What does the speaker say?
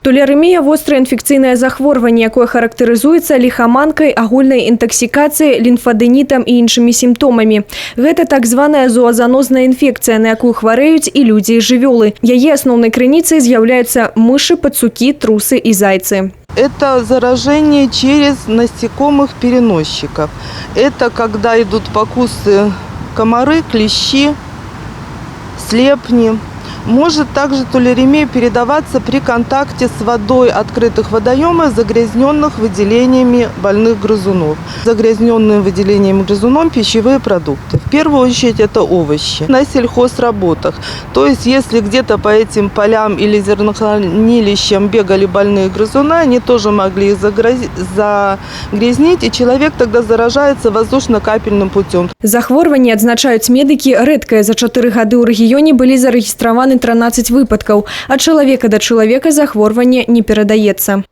Толерэмія – вострае інфекцыйнае захворванне, якое характарызуецца ліхаманкай, агульнай інтаксікацыяй, лімфадэнітам і іншымі сімптомамі. Гэта так званая зоазанозная інфекцыя, на якую хварэюць і людзі, і жывёлы. Яе асноўнай крыніцай з'яўляюцца мышы, пацукі, трусы і зайцы. Это заражение через насекомых-переносчиков. Это когда идут покусы комары, клещи, слепни. Может также толеремия передаваться при контакте с водой открытых водоемов, загрязненных выделениями больных грызунов. Загрязненные выделениями грызунов пищевые продукты. В первую очередь это овощи. На сельхозработах. То есть если где-то по этим полям или зернохранилищам бегали больные грызуны, они тоже могли их загрязнить, и человек тогда заражается воздушно-капельным путем. Захворванне, адзначаюць медыкі, рэдкае. За 4 гады ў рэгіёне былі зарэгістраваны 13 выпадкаў. Ад чалавека да чалавека захворванне не перадаецца.